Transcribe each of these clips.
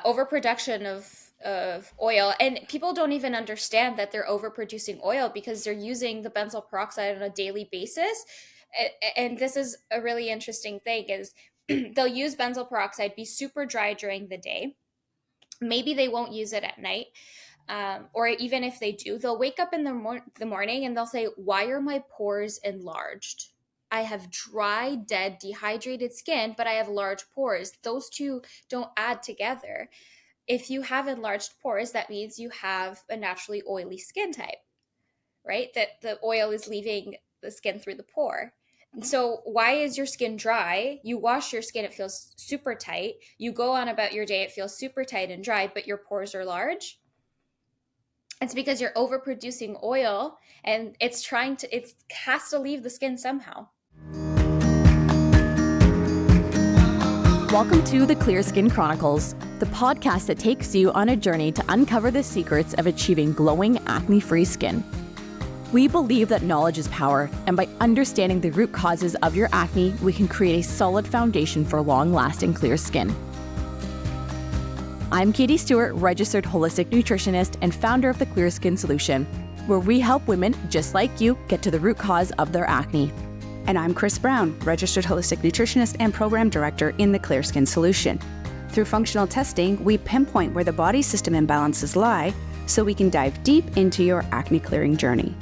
overproduction of oil, and people don't even understand that they're overproducing oil because they're using the benzoyl peroxide on a daily basis. And this is a really interesting thing is they'll use benzoyl peroxide, be super dry during the day. Maybe they won't use it at night. Or even if they do, they'll wake up in the morning and they'll say, why are my pores enlarged? I have dry, dead, dehydrated skin, but I have large pores. Those two don't add together. If you have enlarged pores, that means you have a naturally oily skin type, right? That the oil is leaving the skin through the pore. So why is your skin dry? You wash your skin, it feels super tight. You go on about your day, it feels super tight and dry, but your pores are large. It's because you're overproducing oil, and it has to leave the skin somehow. Welcome to the Clear Skin Chronicles, the podcast that takes you on a journey to uncover the secrets of achieving glowing, acne-free skin. We believe that knowledge is power, and by understanding the root causes of your acne, we can create a solid foundation for long-lasting clear skin. I'm Katie Stewart, registered holistic nutritionist and founder of the Clear Skin Solution, where we help women just like you get to the root cause of their acne. And I'm Chris Brown, registered holistic nutritionist and program director in the Clear Skin Solution. Through functional testing, we pinpoint where the body system imbalances lie so we can dive deep into your acne clearing journey.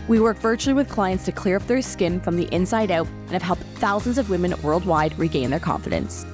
We work virtually with clients to clear up their skin from the inside out and have helped thousands of women worldwide regain their confidence.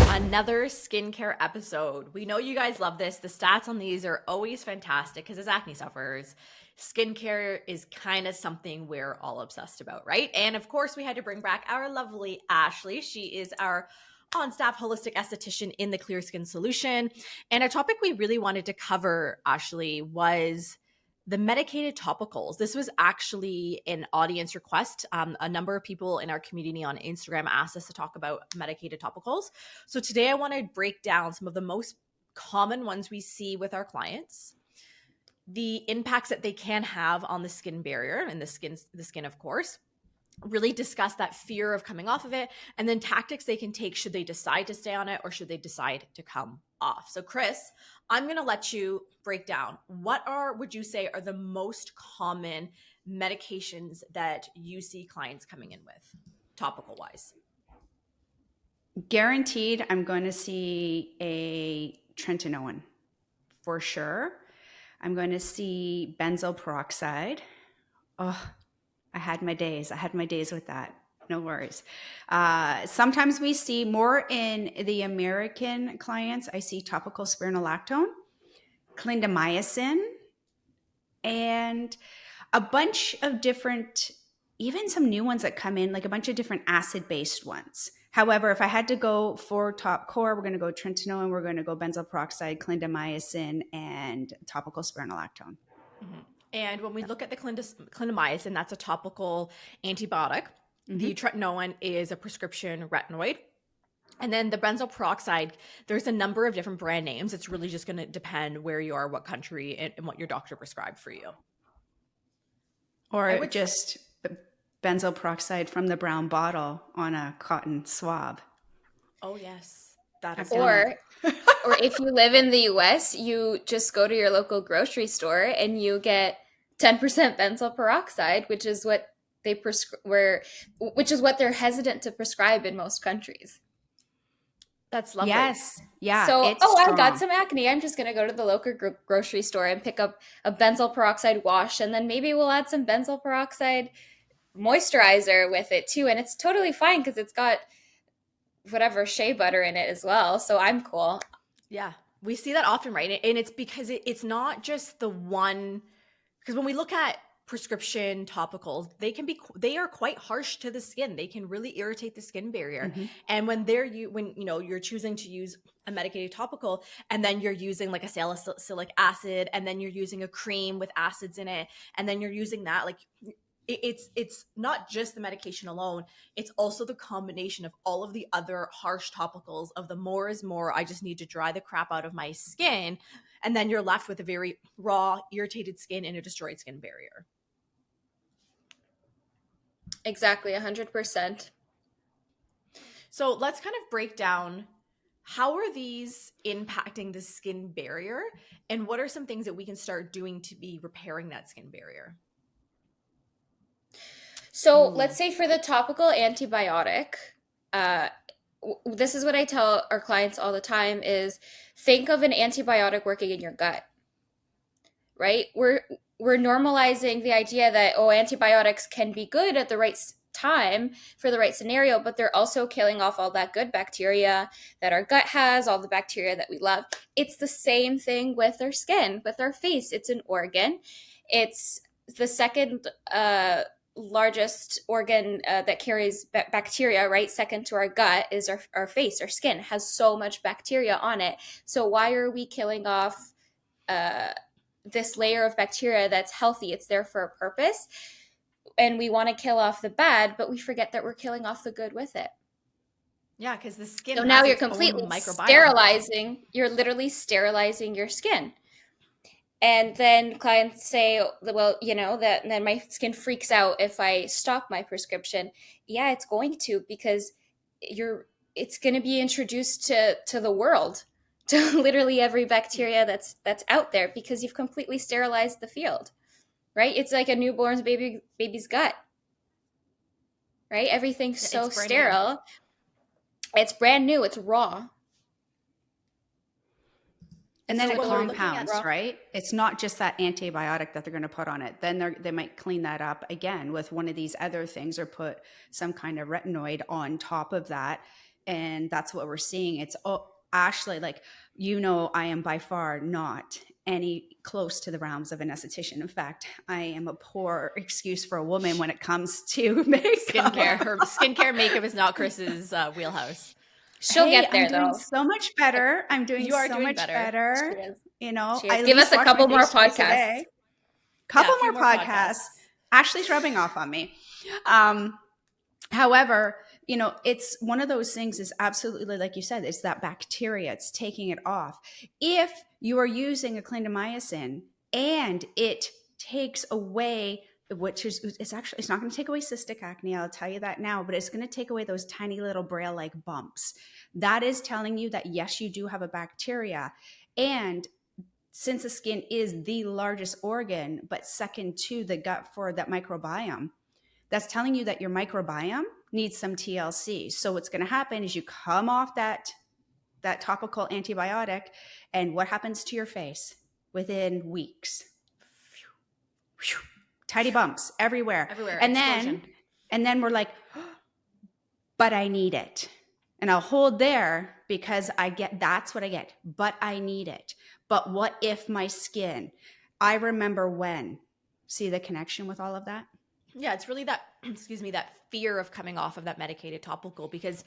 Another skincare episode. We know you guys love this. The stats on these are always fantastic because as acne sufferers, skincare is kind of something we're all obsessed about, right? And of course, we had to bring back our lovely Ashley. She is our on-staff holistic esthetician in the Clear Skin Solution. And a topic we really wanted to cover, Ashley, was the medicated topicals. This was actually an audience request. A number of people in our community on Instagram asked us to talk about medicated topicals. So today I want to break down some of the most common ones we see with our clients, the impacts that they can have on the skin barrier and the skin, of course, really discuss that fear of coming off of it, and then tactics they can take should they decide to stay on it or should they decide to come off. So Chris, I'm going to let you break down would you say are the most common medications that you see clients coming in with, topical wise? Guaranteed, I'm going to see a tretinoin for sure. I'm going to see benzoyl peroxide. Oh, I had my days with that. No worries. Sometimes we see more in the American clients. I see topical spironolactone, clindamycin, and a bunch of different, even some new ones that come in, like a bunch of different acid-based ones. However, if I had to go for top core, we're going to go tretinoin, we're going to go benzoyl peroxide, clindamycin, and topical spironolactone. Mm-hmm. And when we look at the clindamycin, that's a topical antibiotic. Mm-hmm. The tretinoin is a prescription retinoid. And then the benzoyl peroxide, there's a number of different brand names. It's really just going to depend where you are, what country, and what your doctor prescribed for you. Or just benzoyl peroxide from the brown bottle on a cotton swab. Oh, yes. That is or if you live in the US, you just go to your local grocery store and you get 10% benzoyl peroxide, which is what they which is what they're hesitant to prescribe in most countries. That's lovely. Yes. Yeah. So, I got some acne. I'm just going to go to the local grocery store and pick up a benzoyl peroxide wash, and then maybe we'll add some benzoyl peroxide moisturizer with it too. And it's totally fine because it's got whatever shea butter in it as well. So I'm cool. Yeah. We see that often, right? And it's because it's not just the one, because when we look at prescription topicals, they are quite harsh to the skin. They can really irritate the skin barrier. Mm-hmm. And when you're choosing to use a medicated topical, and then you're using like a salicylic acid, and then you're using a cream with acids in it, and then you're using that, like it's not just the medication alone. It's also the combination of all of the other harsh topicals of the more is more. I just need to dry the crap out of my skin. And then you're left with a very raw, irritated skin and a destroyed skin barrier. Exactly, 100%. So let's kind of break down, how are these impacting the skin barrier, and what are some things that we can start doing to be repairing that skin barrier? So let's say for the topical antibiotic, this is what I tell our clients all the time is think of an antibiotic working in your gut, right? We're normalizing the idea that, oh, antibiotics can be good at the right time for the right scenario, but they're also killing off all that good bacteria that our gut has, all the bacteria that we love. It's the same thing with our skin, with our face. It's an organ. It's the second largest organ that carries bacteria, right? Second to our gut is our face. Our skin has so much bacteria on it. So why are we killing off this layer of bacteria that's healthy? It's there for a purpose. And we want to kill off the bad, but we forget that we're killing off the good with it. Yeah, because the skin. So now you're completely sterilizing. You're literally sterilizing your skin. And then clients say, well, that then my skin freaks out if I stop my prescription. Yeah, it's going to, because it's going to be introduced to the world, to literally every bacteria that's out there, because you've completely sterilized the field, right? It's like a newborn baby's gut, right? Everything's so sterile. It's brand new. It's raw. And then it compounds, right? It's not just that antibiotic that they're going to put on it. Then they might clean that up again with one of these other things, or put some kind of retinoid on top of that. And that's what we're seeing. It's, Ashley, I am by far not any close to the realms of an esthetician. In fact, I am a poor excuse for a woman when it comes to makeup. Skincare. Her skincare makeup is not Chris's wheelhouse. She'll get there, I'm doing so much better. I'm doing so much better. Give us a couple more podcasts. Couple more podcasts. Ashley's rubbing off on me. However, it's one of those things, is absolutely, like you said, it's that bacteria. It's taking it off. If you are using a clindamycin and it takes away, it's not going to take away cystic acne, I'll tell you that now, but it's going to take away those tiny little braille-like bumps. That is telling you that, yes, you do have a bacteria. And since the skin is the largest organ, but second to the gut for that microbiome, that's telling you that your microbiome needs some TLC. So what's going to happen is you come off that topical antibiotic, and what happens to your face within weeks? Tiny bumps everywhere. And then we're like, but I need it. And I'll hold there because that's what I get, but I need it. But what if my skin, I remember when, see the connection with all of that? Yeah, it's really that, that fear of coming off of that medicated topical, because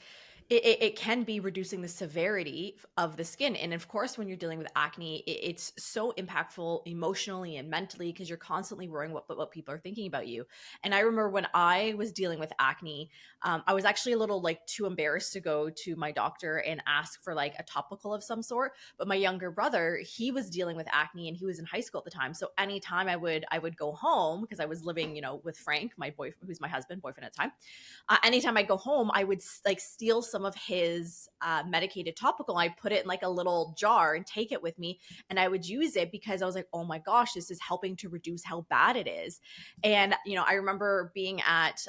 it can be reducing the severity of the skin. And of course, when you're dealing with acne, it's so impactful emotionally and mentally, because you're constantly worrying what people are thinking about you. And I remember when I was dealing with acne, I was actually a little too embarrassed to go to my doctor and ask for a topical of some sort. But my younger brother, he was dealing with acne and he was in high school at the time. So anytime I would go home, because I was living, with Frank, my boyfriend, who's my boyfriend at the time. Anytime I go home, I would steal some of his medicated topical. I put it in a little jar and take it with me, and I would use it because I was like, oh my gosh, this is helping to reduce how bad it is. And I remember being at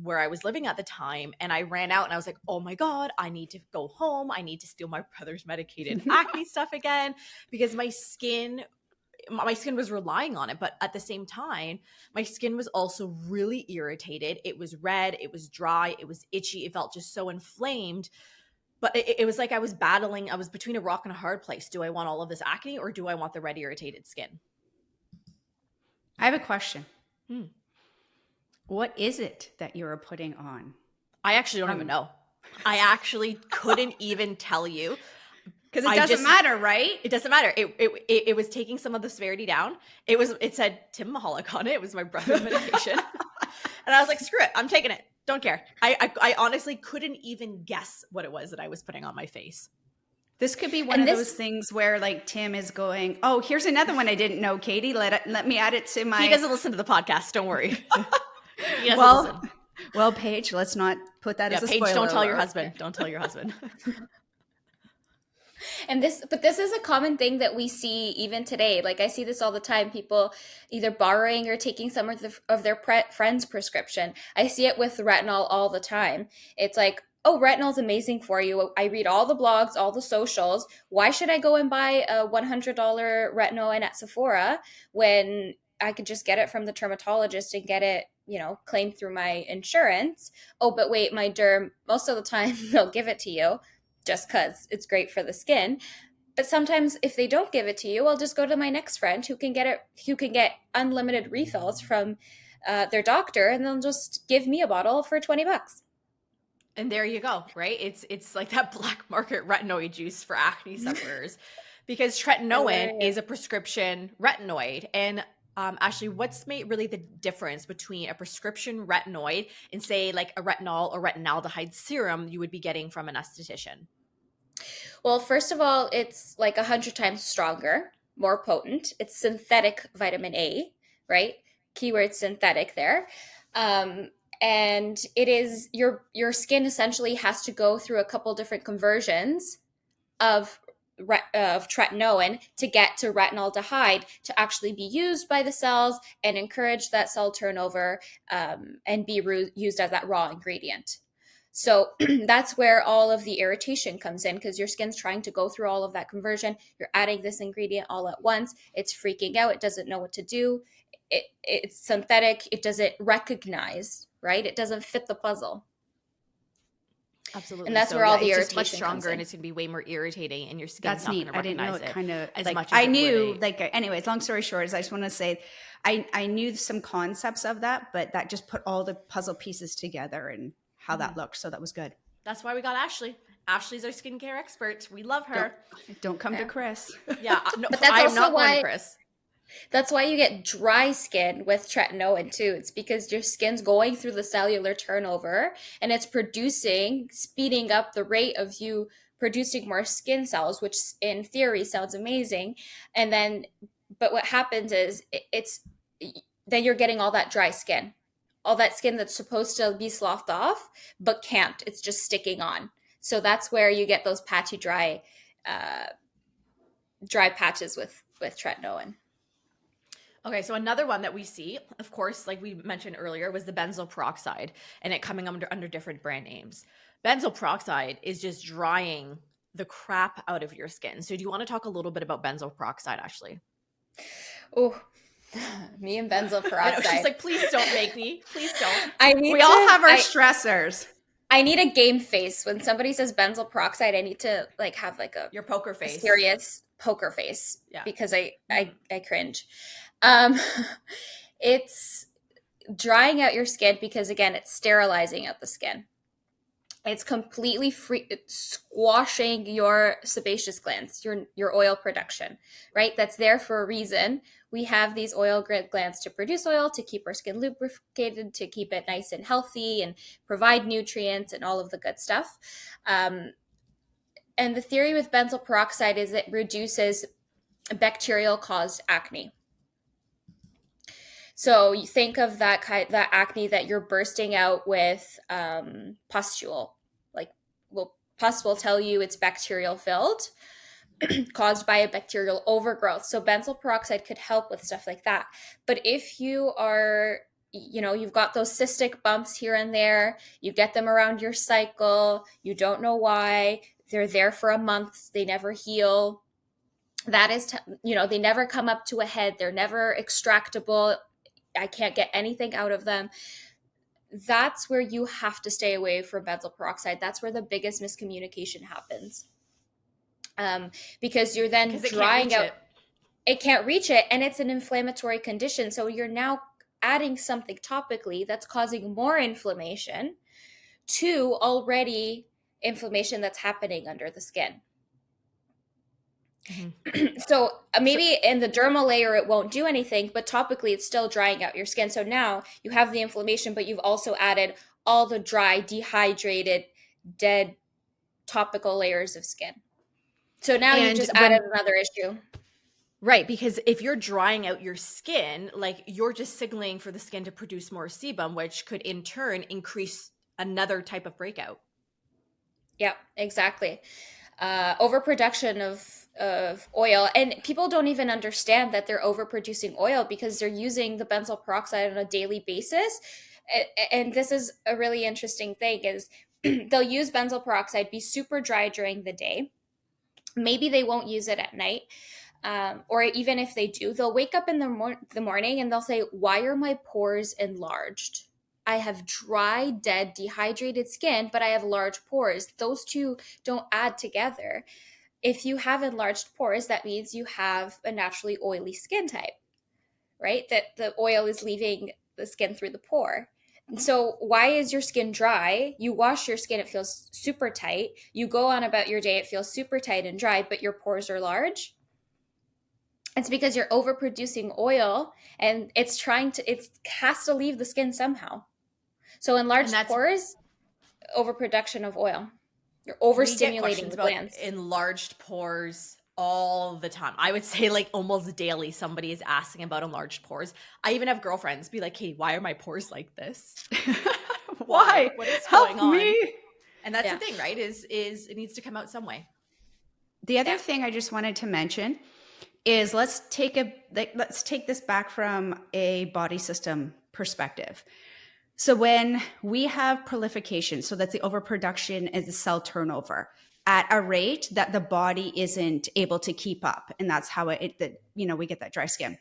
where I was living at the time, and I ran out and I was like, oh my God, I need to go home. I need to steal my brother's medicated acne stuff again, because my skin was relying on it. But at the same time, my skin was also really irritated. It was red, it was dry, it was itchy. It felt just so inflamed. But it was like I was between a rock and a hard place. Do I want all of this acne, or do I want the red, irritated skin? I have a question. What is it that you're putting on? I actually don't even know. I actually couldn't even tell you. Because it doesn't matter, right? It doesn't matter. It was taking some of the severity down. It said Tim Mahalik on it. It was my brother's medication. And I was like, screw it. I'm taking it. Don't care. I honestly couldn't even guess what it was that I was putting on my face. This could be one of those things where Tim is going, oh, here's another one I didn't know, Katie. Let me add it to my... He doesn't listen to the podcast. Don't worry. He doesn't listen. Well, Paige, let's not put that Yeah, as a Paige, spoiler don't tell your alert. husband. Don't tell your husband. And this is a common thing that we see even today. Like I see this all the time. People either borrowing or taking some of their friend's prescription. I see it with retinol all the time. It's like, oh, retinol's amazing for you. I read all the blogs, all the socials. Why should I go and buy a $100 retinol at Sephora when I could just get it from the dermatologist and get it, claimed through my insurance? Oh, but wait, my derm, most of the time they'll give it to you just because it's great for the skin. But sometimes if they don't give it to you, I'll just go to my next friend who can get unlimited refills from their doctor, and they'll just give me a bottle for $20. And there you go, right? It's like that black market retinoid juice for acne sufferers, because tretinoin is a prescription retinoid. And Ashley, what's made really the difference between a prescription retinoid and say like a retinol or retinaldehyde serum you would be getting from an esthetician? Well, first of all, it's like 100 times stronger, more potent. It's synthetic vitamin A, right? Keyword synthetic there. And it is your skin essentially has to go through a couple different conversions of tretinoin to get to retinaldehyde to actually be used by the cells and encourage that cell turnover, and be used as that raw ingredient. So that's where all of the irritation comes in, because your skin's trying to go through all of that conversion. You're adding this ingredient all at once. It's freaking out. It doesn't know what to do. It's synthetic. It doesn't recognize, right? It doesn't fit the puzzle. Absolutely. And that's So, where all yeah, the it's irritation just much comes stronger, in. and it's going to be way more irritating, and your skin's That's not going neat. to I didn't know recognize it kind of as like, much as I it knew would. like, anyways, long story short is I just want to say I knew some concepts of that, but that just put all the puzzle pieces together and how that looked. So that was good. That's why we got Ashley. Ashley's our skincare expert. We love her. Don't come to Chris. Yeah. No, But that's I'm also not going to why Chris. that's why you get dry skin with tretinoin too. It's because your skin's going through the cellular turnover, and it's speeding up the rate of you producing more skin cells, which in theory sounds amazing. And then, but what happens is it's then you're getting all that dry skin, all that skin that's supposed to be sloughed off, but can't. It's just sticking on. So that's where you get those patchy uh, dry patches with tretinoin. Okay, so another one that we see, of course, like we mentioned earlier, was the benzoyl peroxide, and it coming under different brand names. Benzoyl peroxide is just drying the crap out of your skin. So do you want to talk a little bit about benzoyl peroxide, Ashley? Oh, me and benzoyl I know, peroxide. she's like, please don't make me. Please don't. We all have our stressors. I need a game face when somebody says benzoyl peroxide. I need to like have like Your poker face. serious poker face, Yeah. because I cringe. It's drying out your skin because, again, it's sterilizing out the skin. It's completely squashing your sebaceous glands, your oil production, right? That's there for a reason. We have these oil glands to produce oil, to keep our skin lubricated, to keep it nice and healthy, and provide nutrients and all of the good stuff. And the theory with benzoyl peroxide is it reduces bacterial-caused acne. So you think of that acne that you're bursting out with, pustule. Like, well, pus will tell you it's bacterial filled, caused by a bacterial overgrowth. So benzoyl peroxide could help with stuff like that. But if you are, you've got those cystic bumps here and there, you get them around your cycle, you don't know why, they're there for a month, they never heal. That is, they never come up to a head, they're never extractable. I can't get anything out of them. That's where you have to stay away from benzoyl peroxide. That's where the biggest miscommunication happens. Because you're then drying out. It can't reach it, and it's an inflammatory condition. So you're now adding something topically that's causing more inflammation to already inflammation that's happening under the skin. Mm-hmm. So maybe in the dermal layer it won't do anything, but topically it's still drying out your skin. So now you have the inflammation, but you've also added all the dry, dehydrated, dead topical layers of skin. So now you just added another issue. Right, because if you're drying out your skin, like you're just signaling for the skin to produce more sebum, which could in turn increase another type of breakout. Yeah, exactly. Overproduction of oil, and people don't even understand that they're overproducing oil because they're using the benzoyl peroxide on a daily basis. And this is a really interesting thing is they'll use benzoyl peroxide, be super dry during the day. Maybe they won't use it at night. Or even if they do, they'll wake up in the morning and they'll say, "Why are my pores enlarged? I have dry, dead, dehydrated skin, but I have large pores." Those two don't add together. If you have enlarged pores, that means you have a naturally oily skin type, right? That the oil is leaving the skin through the pore. And so, why is your skin dry? You wash your skin, it feels super tight. You go on about your day, it feels super tight and dry, but your pores are large. It's because you're overproducing oil, and it has to leave the skin somehow. So And enlarged that's pores, overproduction of oil. You're we get overstimulating questions the about glands. enlarged pores all the time. I would say like almost daily somebody is asking about enlarged pores. I even have girlfriends be like, "Hey, why are my pores like this? Why? What is Help going on?" me. And that's Yeah. the thing, right? Is it needs to come out some way. The other Yeah. thing I just wanted to mention is let's take this back from a body system perspective. So when we have proliferation, so that's the overproduction and the cell turnover at a rate that the body isn't able to keep up, and that's how we get that dry skin.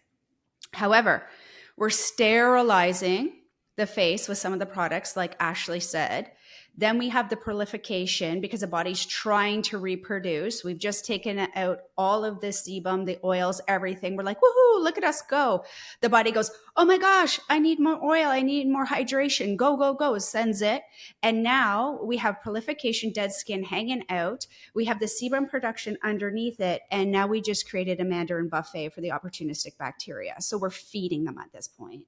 However, we're sterilizing the face with some of the products, like Ashley said. Then we have the proliferation because the body's trying to reproduce. We've just taken out all of this sebum, the oils, everything. We're like, woohoo, look at us go. The body goes, oh my gosh, I need more oil. I need more hydration. Go, go, go, sends it. And now we have proliferation, dead skin hanging out. We have the sebum production underneath it. And now we just created a Mandarin buffet for the opportunistic bacteria. So we're feeding them at this point.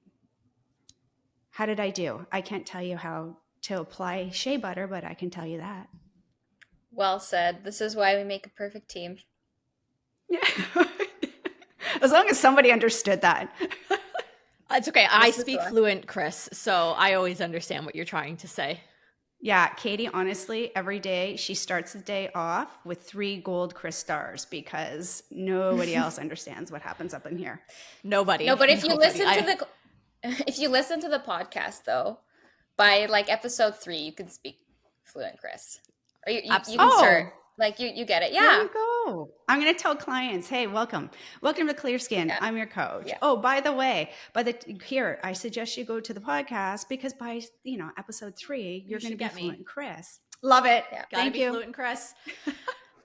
How did I do? I can't tell you how to apply shea butter, but I can tell you that. Well said. This is why we make a perfect team. Yeah. As long as somebody understood that. It's okay. I This is speak why. fluent, Chris, so I always understand what you're trying to say. Yeah, Katie, honestly, every day she starts the day off with 3 gold Chris stars because nobody else understands what happens up in here. Nobody. No, but if you Nobody. listen to the if you listen to the podcast though, by like episode 3, you can speak fluent, Chris. Or you can Absolutely. start. Like you get it. There Yeah. you go. I'm going to tell clients, hey, welcome to Clear Skin. Yeah. I'm your coach. Yeah. Oh, by the way, here, I suggest you go to the podcast because by, episode 3, you're going to be should get me. fluent, Chris. Love it. Yeah. Gotta Thank be you. fluent, Chris.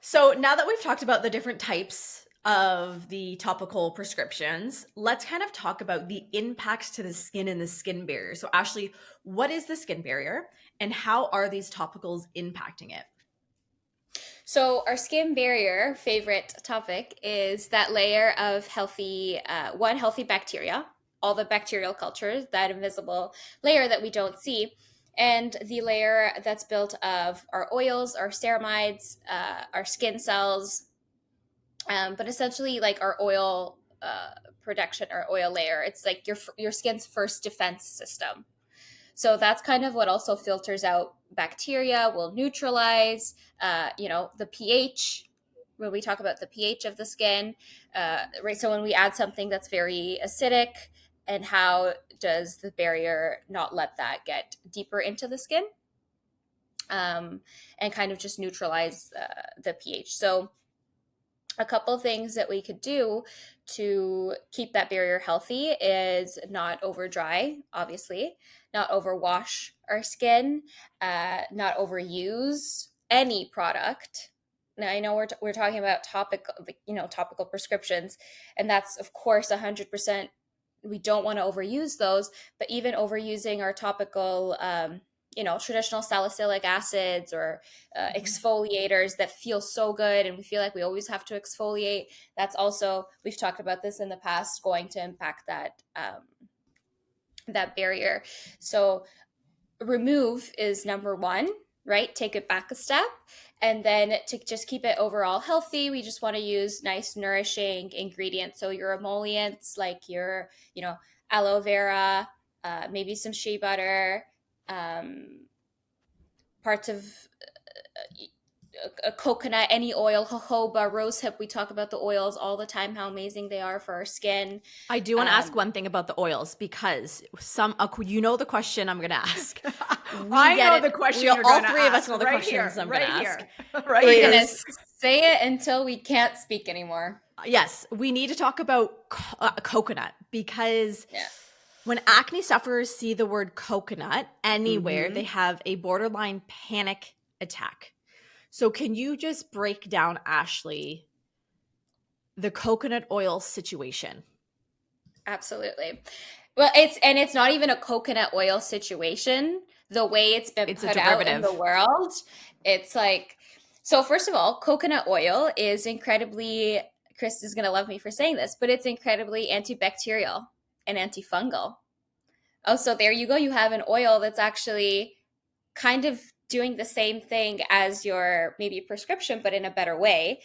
So now that we've talked about the different types of the topical prescriptions, let's kind of talk about the impacts to the skin and the skin barrier. So Ashley, what is the skin barrier and how are these topicals impacting it? So our skin barrier favorite topic is that layer of healthy bacteria, all the bacterial cultures, that invisible layer that we don't see, and the layer that's built of our oils, our ceramides, our skin cells, but essentially like our oil production, our oil layer. It's like your skin's first defense system. So that's kind of what also filters out bacteria, will neutralize, the pH. When we talk about the pH of the skin, right? So when we add something that's very acidic, and how does the barrier not let that get deeper into the skin, and kind of just neutralize the pH. So a couple things that we could do to keep that barrier healthy is not over dry, obviously, not overwash our skin, not overuse any product. Now I know we're talking about topical prescriptions, and that's of course 100%. We don't want to overuse those, but even overusing our topical traditional salicylic acids or exfoliators that feel so good, and we feel like we always have to exfoliate. That's also, we've talked about this in the past, going to impact that barrier. So remove is number one. right? Take it back a step. And then to just keep it overall healthy, we just want to use nice, nourishing ingredients. So your emollients, like your, aloe vera, maybe some shea butter, um, parts of a coconut, any oil, jojoba, rosehip. We talk about the oils all the time, how amazing they are for our skin. I do want to ask one thing about the oils, because the question I'm going to ask. I know the question you're all gonna three of us ask. know the Right questions here, I'm going to right ask. here, right We're here. going to say it until we can't speak anymore. Yes, we need to talk about coconut, because Yeah. when acne sufferers see the word coconut anywhere, Mhm. they have a borderline panic attack. So can you just break down, Ashley, the coconut oil situation? Absolutely. Well, it's not even a coconut oil situation. The way it's been It's a put out in the derivative. world, it's like, so first of all, coconut oil is incredibly, Chris is going to love me for saying this, but it's incredibly antibacterial and antifungal. Oh, so there you go. You have an oil that's actually kind of doing the same thing as your maybe prescription, but in a better way.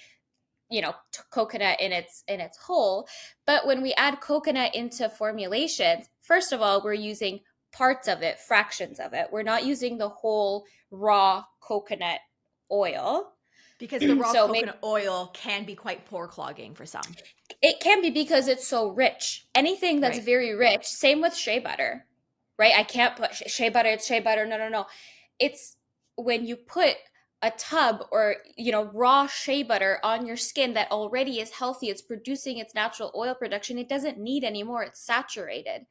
Coconut in its whole. But when we add coconut into formulations, first of all, we're using parts of it, fractions of it. We're not using the whole raw coconut oil. Because the raw So maybe coconut oil can be quite pore clogging for some. it can be because it's so rich. Anything that's Right. very rich, same with shea butter, right? I can't put shea butter, it's shea butter. No, no, no. It's when you put a tub or, raw shea butter on your skin that already is healthy, it's producing its natural oil production. It doesn't need any more. It's saturated.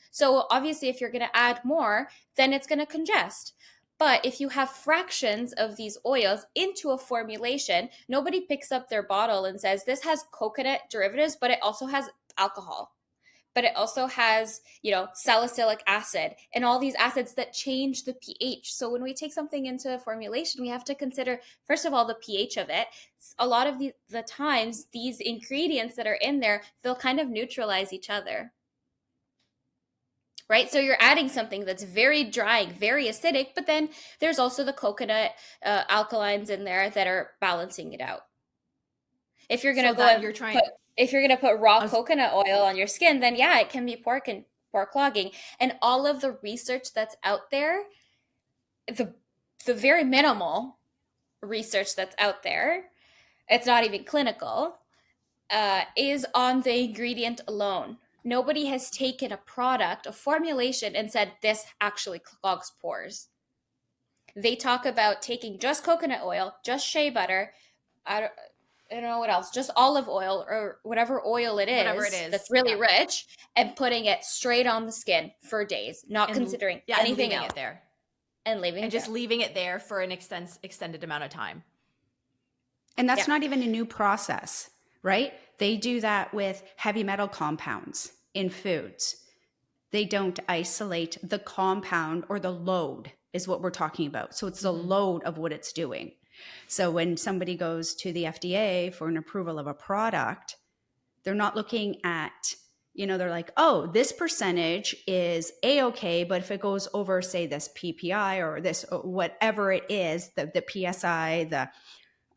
So obviously, if you're going to add more, then it's going to congest. But if you have fractions of these oils into a formulation, nobody picks up their bottle and says, this has coconut derivatives, but it also has alcohol. But it also has, salicylic acid and all these acids that change the pH. So when we take something into a formulation, we have to consider, first of all, the pH of it. A lot of the times, these ingredients that are in there, they'll kind of neutralize each other. Right? So you're adding something that's very drying, very acidic, but then there's also the coconut alkalines in there that are balancing it out. If you're going to put raw coconut oil on your skin, then yeah, it can be pore clogging. And all of the research that's out there, the very minimal research that's out there, it's not even clinical, is on the ingredient alone. Nobody has taken a product, a formulation, and said this actually clogs pores. They talk about taking just coconut oil, just shea butter, I don't know what else, just olive oil or whatever oil it is that's really rich, and putting it straight on the skin for days, not considering anything else. It there. And leaving it there for an extended amount of time. And that's not even a new process, right? They do that with heavy metal compounds in foods. They don't isolate the compound, or the load is what we're talking about. So it's the load of what it's doing. So when somebody goes to the FDA for an approval of a product, they're not looking at, they're like, oh, this percentage is A-okay, but if it goes over, say, this PPI or this, whatever it is, the PSI,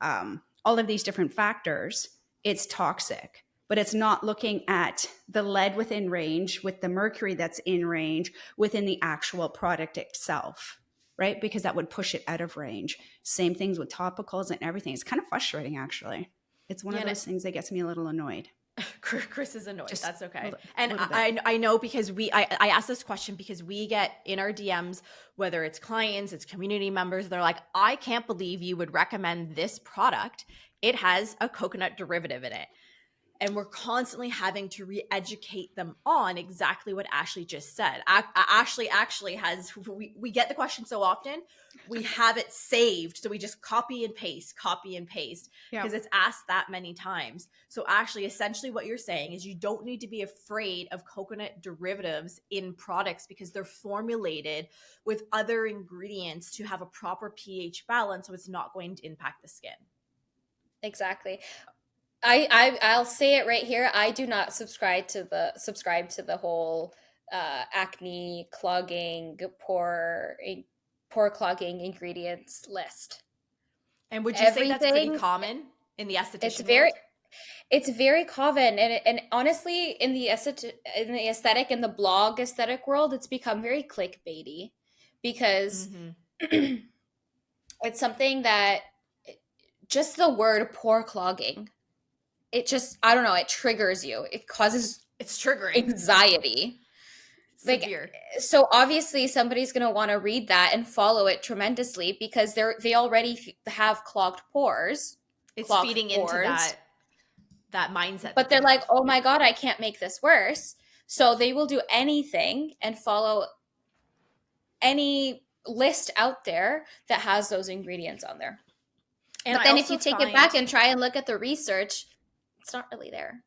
all of these different factors, it's toxic. But it's not looking at the lead within range with the mercury that's in range within the actual product itself, right? Because that would push it out of range. Same things with topicals and everything. It's kind of frustrating, actually. It's one of those things that gets me a little annoyed. Chris is annoyed. That's okay. And I know, because I asked this question because we get in our DMs, whether it's clients, it's community members, they're like, I can't believe you would recommend this product. It has a coconut derivative in it. And we're constantly having to re-educate them on exactly what Ashley just said. Ashley actually has, we get the question so often, we have it saved. So we just copy and paste, because it's asked that many times. So Ashley, essentially what you're saying is you don't need to be afraid of coconut derivatives in products, because they're formulated with other ingredients to have a proper pH balance, so it's not going to impact the skin. Exactly. I'll say it right here. I do not subscribe to the whole acne clogging pore pore clogging ingredients list. And would you say that's pretty Everything, common in the it's esthetician very world? it's very common, and honestly in the aesthetic and the blog aesthetic world, it's become very clickbaity because Mm-hmm. it's something that, just the word pore clogging, it just, I don't know, it triggers you. It causes It's triggering. anxiety. Like, Severe. so obviously somebody's going to want to read that and follow it tremendously because they already have It's clogged feeding into pores, that mindset but that they they're like, have. "Oh my god, I can't make this worse." So they will do anything and follow any list out there that has those ingredients on there. And But I then if also you take it back find and try and look at the research, it's not really there.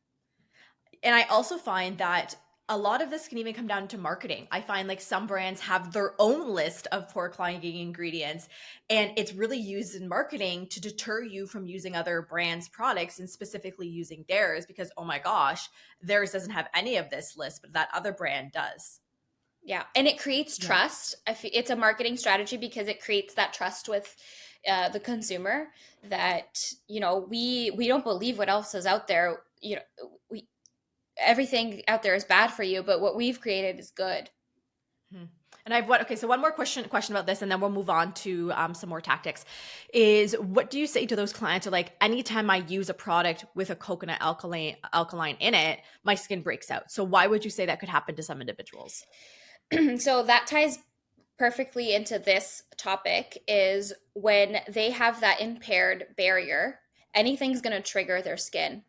And I also find that a lot of this can even come down to marketing. I find like some brands have their own list of pore clogging ingredients, and it's really used in marketing to deter you from using other brands' products and specifically using theirs because, oh my gosh, theirs doesn't have any of this list, but that other brand does. Yeah, and it creates Yeah. trust. It's a marketing strategy because it creates that trust with the consumer that, we don't believe what else is out there. We everything out there is bad for you, but what we've created is good. Hmm. And I've okay. So one more question about this, and then we'll move on to some more tactics. Is what do you say to those clients who are like, anytime I use a product with a coconut alkaline in it, my skin breaks out. So why would you say that could happen to some individuals? So that ties perfectly into this topic, is when they have that impaired barrier, anything's going to trigger their skin.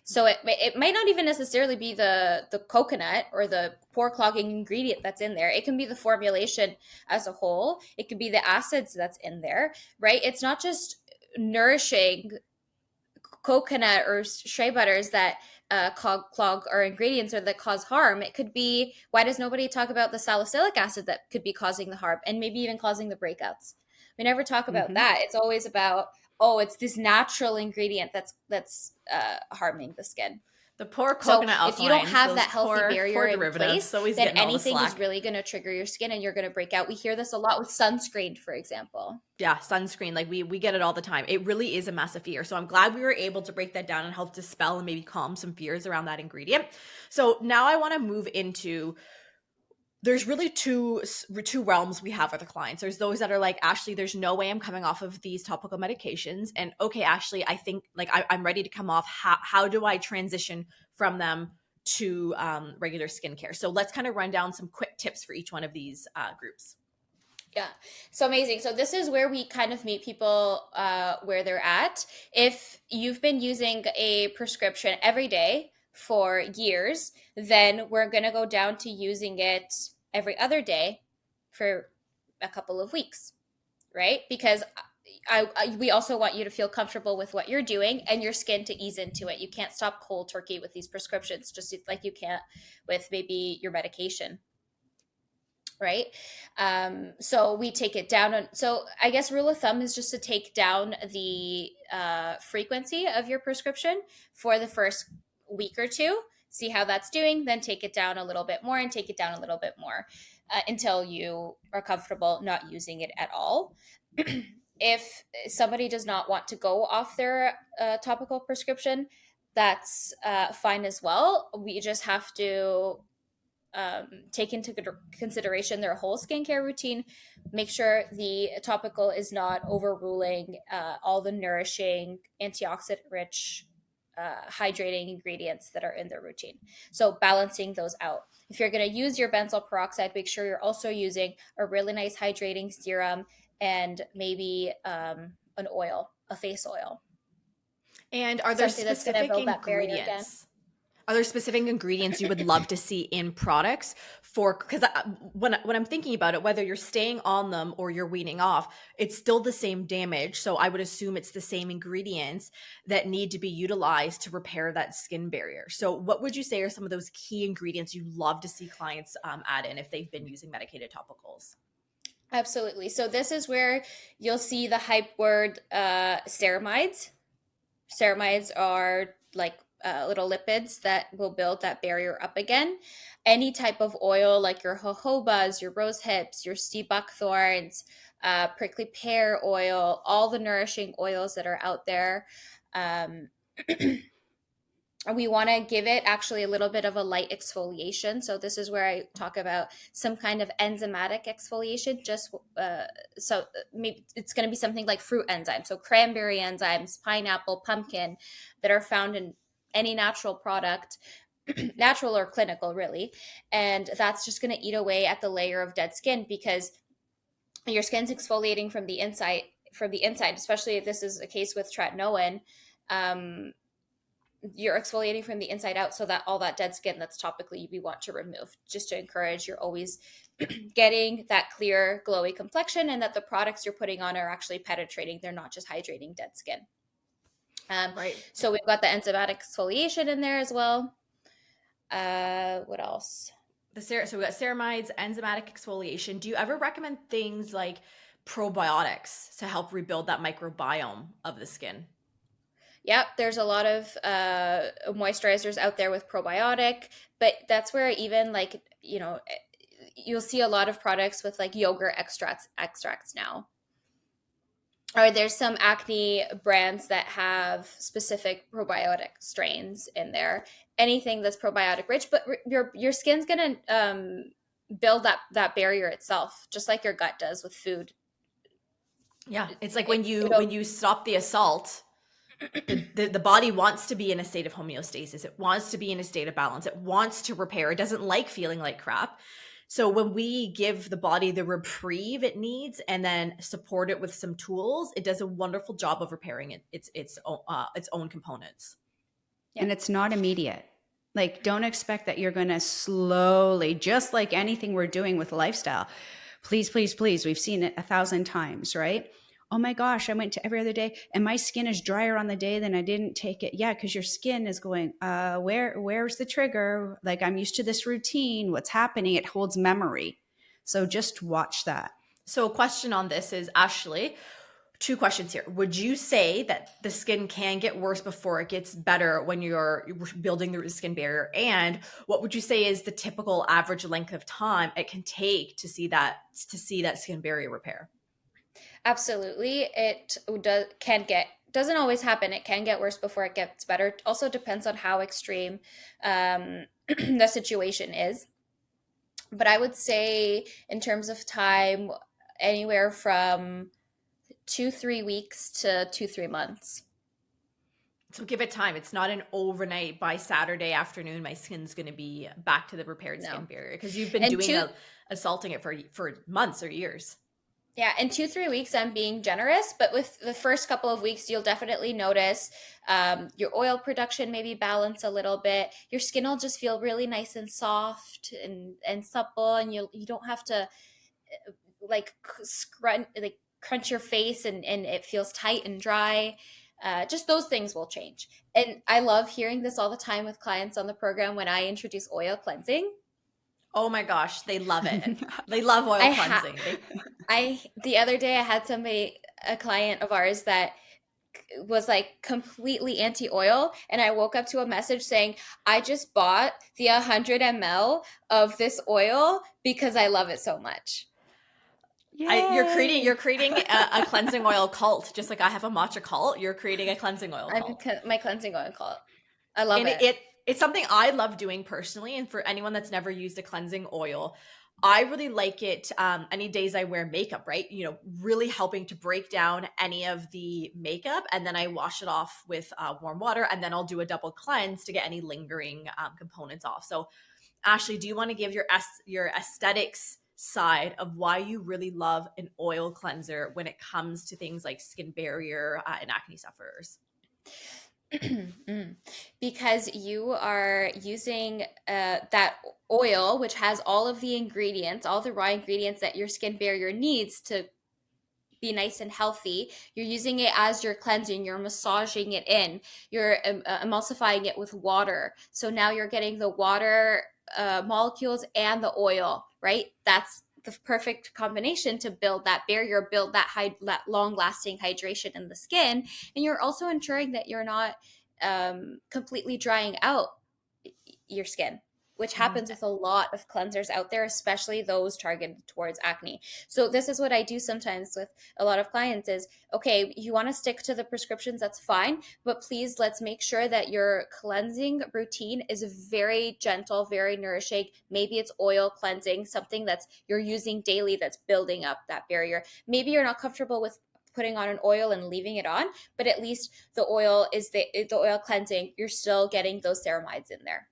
So it might not even necessarily be the coconut or the pore clogging ingredient that's in there. It can be the formulation as a whole. It could be the acids that's in there, right? It's not just nourishing coconut or shea butters that clog our ingredients or that cause harm. It could be, why does nobody talk about the salicylic acid that could be causing the harm and maybe even causing the breakouts? We never talk about Mm-hmm. that. It's always about, oh, it's this natural ingredient that's harming the skin. The poor So coconut if you don't alkalines, have those that healthy barrier poor in derivatives, place, always then getting all the anything is slack. really going to trigger your skin and you're going to break out. We hear this a lot with sunscreen, for example. Yeah, sunscreen. Like we get it all the time. It really is a massive fear. So I'm glad we were able to break that down and help dispel and maybe calm some fears around that ingredient. So now I want to move into, there's really two realms we have with the clients. There's those that are like, Ashley, there's no way I'm coming off of these topical medications. And okay, Ashley, I think like I'm ready to come off. How do I transition from them to regular skincare? So let's kind of run down some quick tips for each one of these groups. Yeah. So amazing. So this is where we kind of meet people where they're at. If you've been using a prescription every day for years, then we're going to go down to using it every other day for a couple of weeks, right? Because we also want you to feel comfortable with what you're doing and your skin to ease into it. You can't stop cold turkey with these prescriptions, just like you can't with maybe your medication, right? So we take it down. So I guess rule of thumb is just to take down the frequency of your prescription for the first week or two, see how that's doing, then take it down a little bit more and take it down a little bit more until you are comfortable not using it at all. If somebody does not want to go off their topical prescription, that's fine as well. We just have to take into consideration their whole skincare routine, make sure the topical is not overruling all the nourishing, antioxidant rich, hydrating ingredients that are in their routine. So balancing those out. If you're going to use your benzoyl peroxide, make sure you're also using a really nice hydrating serum and maybe an oil, a face oil. And are there Something that's going to specific build that barrier again. ingredients? Are there specific ingredients you would love to see in products for, because when I'm thinking about it, whether you're staying on them or you're weaning off, it's still the same damage. So I would assume it's the same ingredients that need to be utilized to repair that skin barrier. So what would you say are some of those key ingredients you love to see clients add in if they've been using medicated topicals? Absolutely. So this is where you'll see the hype word ceramides. Ceramides are like little lipids that will build that barrier up again. Any type of oil like your jojobas, your rose hips, your sea buckthorns, prickly pear oil, all the nourishing oils that are out there. Um, we want to give it actually a little bit of a light exfoliation. So this is where I talk about some kind of enzymatic exfoliation. Just so maybe it's going to be something like fruit enzymes, so cranberry enzymes, pineapple, pumpkin, that are found in any natural product, natural or clinical, really. And that's just going to eat away at the layer of dead skin, because your skin's exfoliating from the inside. From the inside, especially if this is a case with tretinoin. You're exfoliating from the inside out, so that all that dead skin that's topically we want to remove, just to encourage you're always getting that clear glowy complexion, and that the products you're putting on are actually penetrating, they're not just hydrating dead skin. Right. So we've got the enzymatic exfoliation in there as well. What else? So we got ceramides, enzymatic exfoliation. Do you ever recommend things like probiotics to help rebuild that microbiome of the skin? Yep, there's a lot of moisturizers out there with probiotic, but that's where even like, you'll see a lot of products with like yogurt extracts now. Or there's some acne brands that have specific probiotic strains in there. Anything that's probiotic rich, but your skin's gonna build that barrier itself, just like your gut does with food. Yeah, it's like when you stop the assault, the body wants to be in a state of homeostasis. It wants to be in a state of balance. It wants to repair. It doesn't like feeling like crap. So when we give the body the reprieve it needs and then support it with some tools, it does a wonderful job of repairing its own components. Yeah. And it's not immediate. Like, don't expect that you're going to slowly, just like anything we're doing with lifestyle. Please, please, please. We've seen it 1,000 times, right? Oh my gosh, I went to every other day and my skin is drier on the day than I didn't take it. Yeah, because your skin is going, where's the trigger? Like, I'm used to this routine. What's happening? It holds memory. So just watch that. So a question on this is, Ashley, 2 questions here. Would you say that the skin can get worse before it gets better when you're building the skin barrier? And what would you say is the typical average length of time it can take to see that skin barrier repair? Absolutely. It doesn't always happen. It can get worse before it gets better. It also depends on how extreme the situation is. But I would say in terms of time, anywhere from 2-3 weeks to 2-3 months. So give it time. It's not an overnight, by Saturday afternoon my skin's going to be back to the repaired skin barrier, because you've been assaulting it for months or years. Yeah, in 2-3 weeks, I'm being generous, but with the first couple of weeks, you'll definitely notice your oil production maybe balance a little bit. Your skin will just feel really nice and soft and supple, and you don't have to crunch your face and it feels tight and dry. Just those things will change. And I love hearing this all the time with clients on the program when I introduce oil cleansing. Oh my gosh, they love it. They love oil cleansing. The other day I had a client of ours that was like completely anti-oil, and I woke up to a message saying, I just bought the 100 ml of this oil because I love it so much. You're creating a cleansing oil cult, just like I have a matcha cult. You're creating a cleansing oil cult. My cleansing oil cult. I love it. It's something I love doing personally. And for anyone that's never used a cleansing oil, I really like it any days I wear makeup, right? Really helping to break down any of the makeup. And then I wash it off with warm water. And then I'll do a double cleanse to get any lingering components off. So Ashley, do you want to give your aesthetics side of why you really love an oil cleanser when it comes to things like skin barrier and acne sufferers? Because you are using that oil, which has all of the ingredients, all the raw ingredients that your skin barrier needs to be nice and healthy. You're using it as you're cleansing, you're massaging it in, you're emulsifying it with water. So now you're getting the water molecules and the oil, right? That's the perfect combination to build that barrier, build that long-lasting hydration in the skin. And you're also ensuring that you're not completely drying out your skin, which happens with a lot of cleansers out there, especially those targeted towards acne. So this is what I do sometimes with a lot of clients is, okay, you want to stick to the prescriptions, that's fine, but please let's make sure that your cleansing routine is very gentle, very nourishing. Maybe it's oil cleansing, something that's you're using daily that's building up that barrier. Maybe you're not comfortable with putting on an oil and leaving it on, but at least the oil is the oil cleansing, you're still getting those ceramides in there,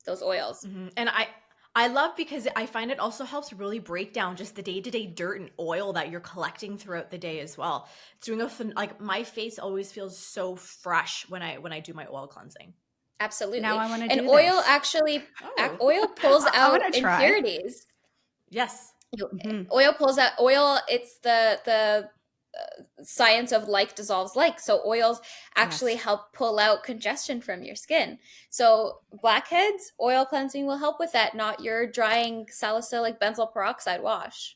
those oils. And I love because I find it also helps really break down just the day-to-day dirt and oil that you're collecting throughout the day as well. It's doing like my face always feels so fresh when I do my oil cleansing. Absolutely. Now I want to and do oil this. actually oil pulls I out wanna try. impurities. Yes. Oil pulls out oil. It's the science of like dissolves like. So oils actually Yes. help pull out congestion from your skin. So blackheads, oil cleansing will help with that, not your drying salicylic benzoyl peroxide wash.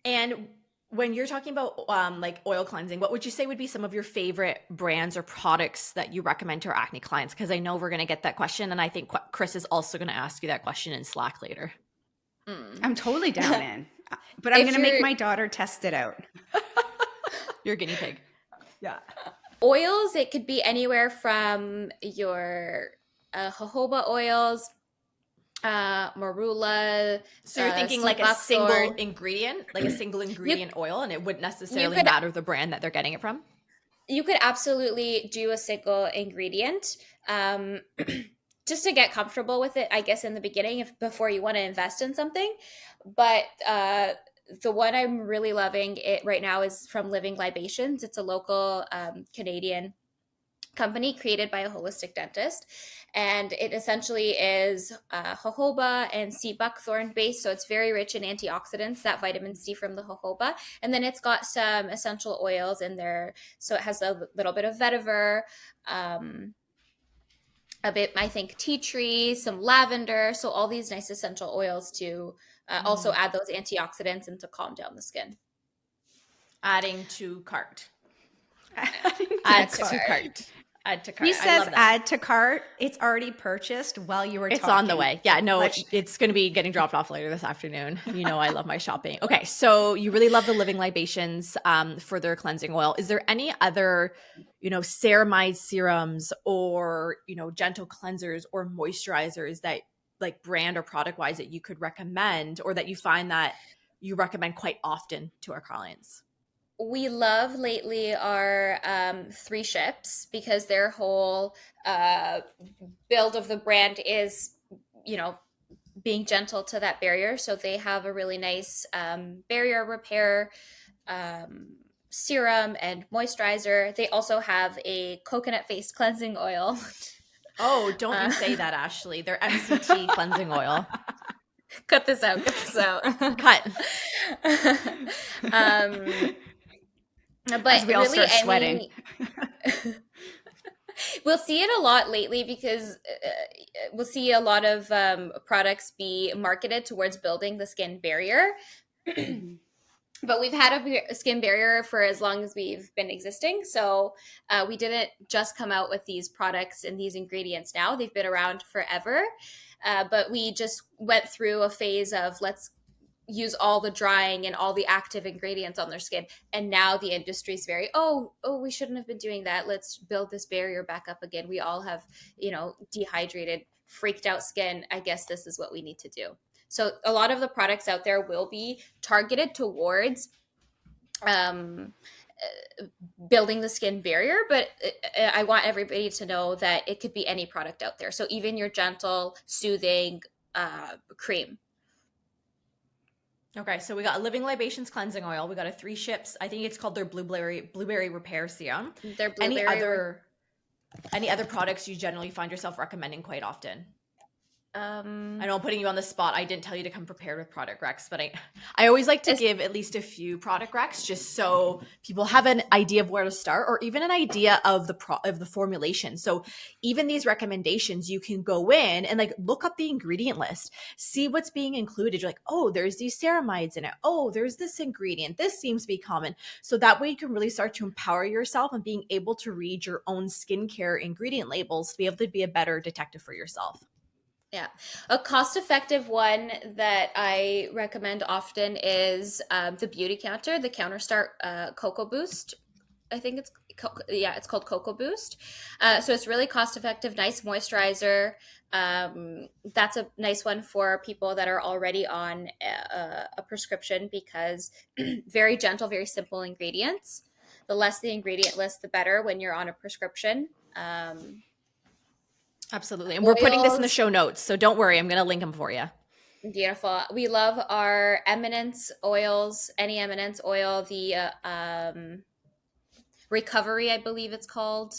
And when you're talking about like oil cleansing, what would you say would be some of your favorite brands or products that you recommend to our acne clients? Because I know we're going to get that question, and I think Chris is also going to ask you that question in Slack later. I'm totally down in. But I'm going to make my daughter test it out. You're a guinea pig. Yeah. Oils, it could be anywhere from your jojoba oils, marula. So you're thinking sea like a buckthorn. single ingredient oil, and it wouldn't necessarily matter the brand that they're getting it from? You could absolutely do a single ingredient. Just to get comfortable with it, I guess, in the beginning, before you want to invest in something. But the one I'm really loving it right now is from Living Libations. It's a local Canadian company created by a holistic dentist, and it essentially is jojoba and sea buckthorn based, so it's very rich in antioxidants, that vitamin C from the jojoba, and then it's got some essential oils in there, so it has a little bit of vetiver, a bit, I think, tea tree, some lavender, so all these nice essential oils to also add those antioxidants and to calm down the skin. Adding to cart. Add to cart. Add to cart. He says add to cart. It's already purchased while you were talking. It's on the way. Yeah, no, it's going to be getting dropped off later this afternoon. You know, I love my shopping. Okay, so you really love the Living Libations for their cleansing oil. Is there any other, ceramide serums or, gentle cleansers or moisturizers that, like, brand or product wise, that you could recommend, or that you find that you recommend quite often to our clients? We love lately our 3 Ships, because their whole build of the brand is, being gentle to that barrier. So they have a really nice barrier repair serum and moisturizer. They also have a coconut-based cleansing oil. Oh, don't you say that, Ashley. Their MCT cleansing oil. Cut this out. Cut. But as we all really, start sweating. We'll see it a lot lately, because we'll see a lot of products be marketed towards building the skin barrier. But we've had a skin barrier for as long as we've been existing. So we didn't just come out with these products and these ingredients now. They've been around forever. But we just went through a phase of let's use all the drying and all the active ingredients on their skin, and now the industry's very we shouldn't have been doing that, let's build this barrier back up again. We all have dehydrated, freaked out skin. I guess this is what we need to do. So a lot of the products out there will be targeted towards building the skin barrier, but I want everybody to know that it could be any product out there. So even your gentle, soothing cream. Okay, so we got a Living Libations cleansing oil. We got a 3 Ships. I think it's called their blueberry repair serum. Their blueberry. Any other products you generally find yourself recommending quite often? I know I'm putting you on the spot. I didn't tell you to come prepared with product recs, but I always like to give at least a few product recs just so people have an idea of where to start, or even an idea of the formulation. So even these recommendations, you can go in and like look up the ingredient list, see what's being included. You're like, oh, there's these ceramides in it. Oh, there's this ingredient. This seems to be common. So that way you can really start to empower yourself and being able to read your own skincare ingredient labels to be able to be a better detective for yourself. Yeah. A cost-effective one that I recommend often is the Beauty Counter, the Counter Start Cocoa Boost. I think it's called Cocoa Boost. So it's really cost-effective, nice moisturizer. That's a nice one for people that are already on a prescription because very gentle, very simple ingredients. The less the ingredient list, the better when you're on a prescription. Absolutely. And we're putting this in the Oils. show notes, so don't worry. I'm going to link them for you. Beautiful. We love our Eminence oils, any Eminence oil, the Recovery, I believe it's called.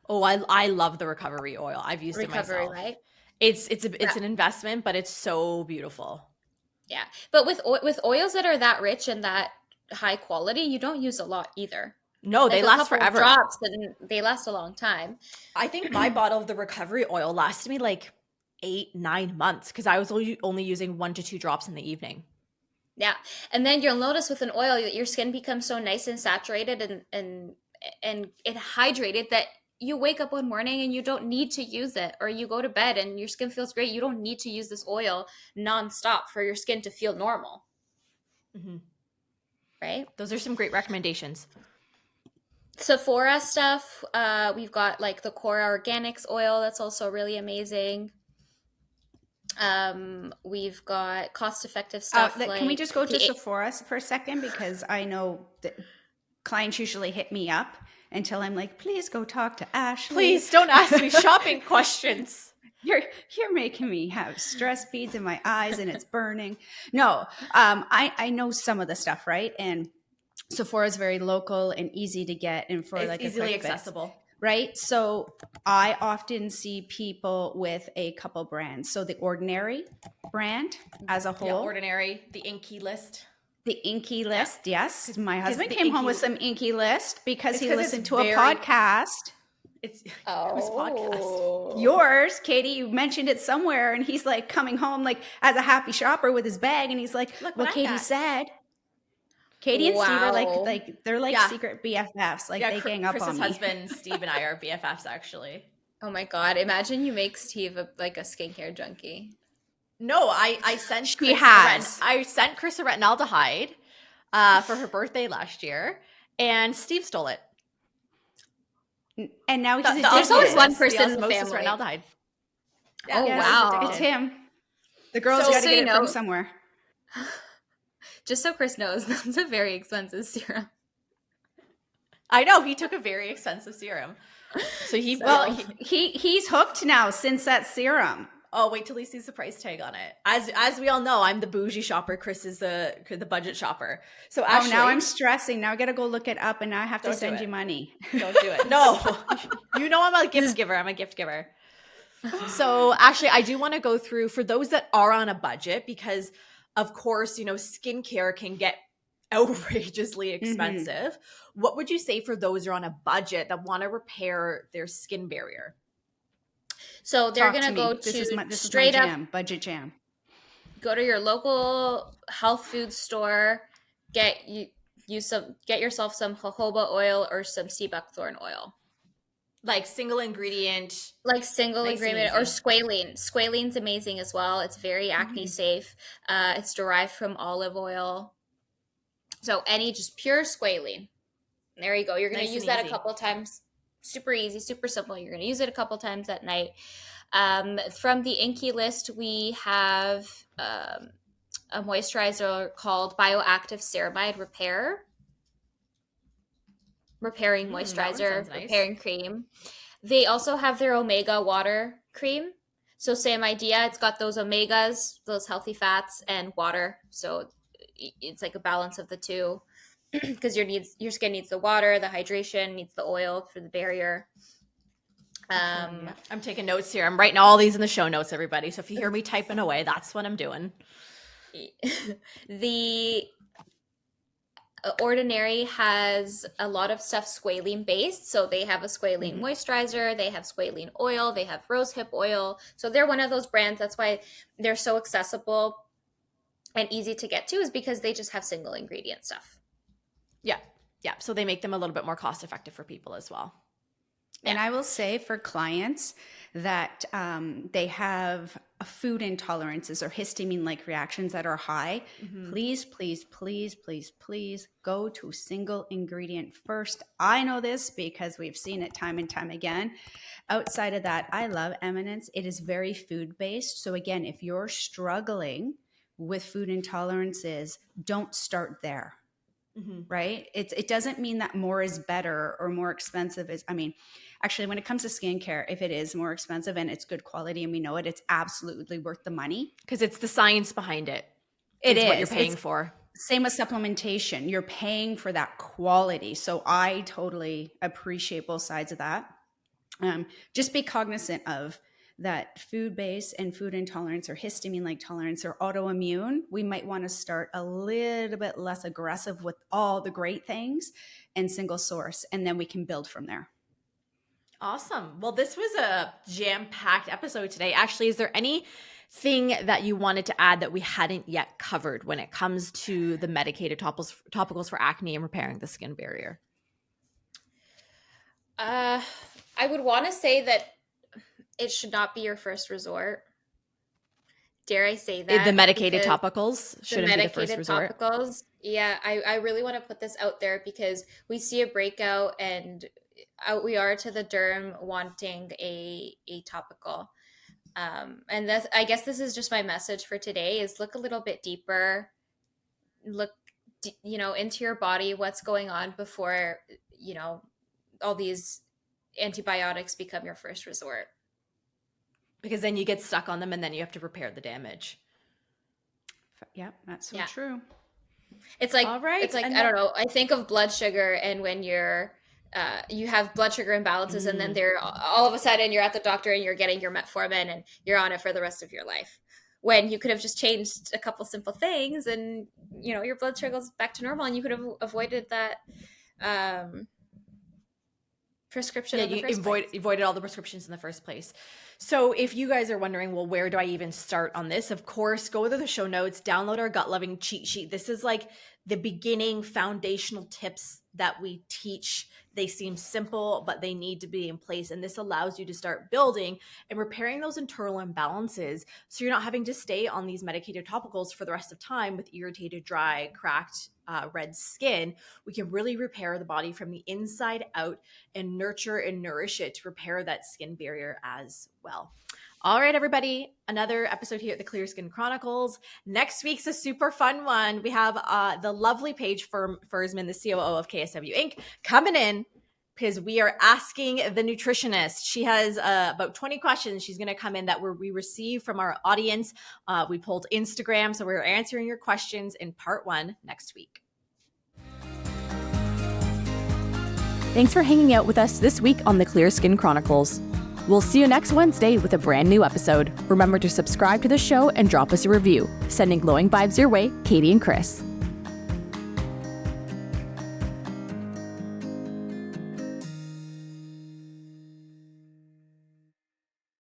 Oh, I love the recovery oil. I've used Recovery, it myself. right? It's an investment, but it's so beautiful. Yeah. But with oils that are that rich and that high quality, you don't use a lot either. No, they Like a last couple of forever. drops and they last a long time. I think my bottle of the recovery oil lasted me like 8-9 months because I was only using 1 to 2 drops in the evening. Yeah. And then you'll notice with an oil that your skin becomes so nice and saturated and hydrated that you wake up one morning and you don't need to use it, or you go to bed and your skin feels great. You don't need to use this oil nonstop for your skin to feel normal. Mm-hmm. Right? Those are some great recommendations. Sephora stuff, we've got like the Cora Organics oil that's also really amazing. We've got cost-effective stuff. Can we just go to the- Sephora for a second? Because I know that clients usually hit me up until I'm like, please go talk to Ashley. Please don't ask me shopping questions. You're making me have stress beads in my eyes and it's burning. No, I know some of the stuff, right? And Sephora is very local and easy to get, and for It's like easily a quick fix, accessible. right? So I often see people with a couple brands. So the Ordinary brand as a whole, Yeah, Ordinary, the Inky List. the Inky List, yes. My husband the came home Inky- with some Inky List because It's he 'cause listened it's to a very- podcast. It's whose podcast? Yours, Katie, you mentioned it somewhere, and he's like coming home like as a happy shopper with his bag, and he's like, Look well, what I Katie got. said. Katie and Steve are Wow. like they're like Yeah. secret BFFs. Like Yeah, they gang up Chris's on me. husband, Steve, and I are BFFs actually. Oh my God. Imagine you make Steve like a skincare junkie. No, I sent She Chris has. I sent Chris a retinaldehyde for her birthday last year, and Steve stole it. And now he's The addicted. There's always one osmosis- person in the osmosis family. retinaldehyde. Oh, he's wow. It's addicted. him. The girls So- got to so get you it from know- somewhere. Just so Chris knows, that's a very expensive serum. I know he took a very expensive serum. So he He's hooked now since that serum. oh, wait till he sees the price tag on it. As we all know, I'm the bougie shopper. Chris is the budget shopper. So actually, Now I'm stressing. Now I got to go look it up, and now I have to Don't do send it. you money. don't do it. No, you know I'm a gift giver. I'm a gift giver. So actually, I do want to go through for those that are on a budget because, of course, skincare can get outrageously expensive. What would you say for those who are on a budget that want to repair their skin barrier? So they're Talk going to me. go This to is my straight up jam, budget jam. go to your local health food store, get yourself some jojoba oil or some sea buckthorn oil. Like single ingredient. Like single Nice and ingredient or easy. squalene. Squalene's amazing as well. It's very acne safe. It's derived from olive oil. So any just pure squalene. There you go. You're going Nice to use and that a easy. couple of times. Super easy, super simple. You're going to use it a couple of times at night. From the Inky List, we have a moisturizer called Bioactive Ceramide Repair. Repairing that one moisturizer, sounds nice. repairing cream. They also have their Omega water cream. So same idea. It's got those omegas, those healthy fats, and water. So it's like a balance of the two because your skin needs the water, the hydration, needs the oil for the barrier. I'm taking notes here. I'm writing all these in the show notes, everybody. So if you hear me typing away, that's what I'm doing. The Ordinary has a lot of stuff squalene based. So they have a squalene moisturizer, they have squalene oil, they have rosehip oil. So they're one of those brands. That's why they're so accessible and easy to get to, is because they just have single ingredient stuff. Yeah. So they make them a little bit more cost effective for people as well. And I will say for clients that they have food intolerances or histamine-like reactions that are high, please go to single ingredient first. I know this because we've seen it time and time again. Outside of that, I love Eminence. It is very food-based. So again, if you're struggling with food intolerances, don't start there. Right? It doesn't mean that more is better or more expensive is, actually, when it comes to skincare, if it is more expensive and it's good quality and we know it, it's absolutely worth the money. Because it's the science behind it. It's what you're paying for. Same with supplementation. You're paying for that quality. So I totally appreciate both sides of that. Just be cognizant of that food-based and food intolerance or histamine-like tolerance or autoimmune, we might want to start a little bit less aggressive with all the great things and single source, and then we can build from there. Awesome. Well, this was a jam-packed episode today. Actually, is there anything that you wanted to add that we hadn't yet covered when it comes to the medicated topicals for acne and repairing the skin barrier? I would want to say that it should not be your first resort. Dare I say that? The medicated topicals shouldn't be the first resort. Topicals, yeah, I really want to put this out there because we see a breakout and out we are to the derm wanting a topical. And I guess this is just my message for today is look a little bit deeper, look, into your body, what's going on before, all these antibiotics become your first resort. Because then you get stuck on them and then you have to repair the damage. Yeah, that's so true. It's like, all right. It's like, I don't know. I think of blood sugar and when you're, you have blood sugar imbalances and then they're all of a sudden you're at the doctor and you're getting your metformin and you're on it for the rest of your life. When you could have just changed a couple simple things and, your blood sugar goes back to normal and you could have avoided that, prescription. You avoided all the prescriptions in the first place. So if you guys are wondering, well, where do I even start on this? Of course, go to the show notes, download our gut loving cheat sheet. This is like the beginning foundational tips that we teach. They seem simple, but they need to be in place. And this allows you to start building and repairing those internal imbalances. So you're not having to stay on these medicated topicals for the rest of time with irritated, dry, cracked, red skin. We can really repair the body from the inside out and nurture and nourish it to repair that skin barrier as well. All right, everybody, another episode here at the Clear Skin Chronicles. Next week's a super fun one. We have the lovely Paige Fursman, the COO of KSW Inc., coming in because we are asking the nutritionist. She has about 20 questions she's going to come in that we received from our audience. We pulled Instagram, so we're answering your questions in part 1 next week. Thanks for hanging out with us this week on the Clear Skin Chronicles. We'll see you next Wednesday with a brand new episode. Remember to subscribe to the show and drop us a review. Sending glowing vibes your way, Katie and Chris.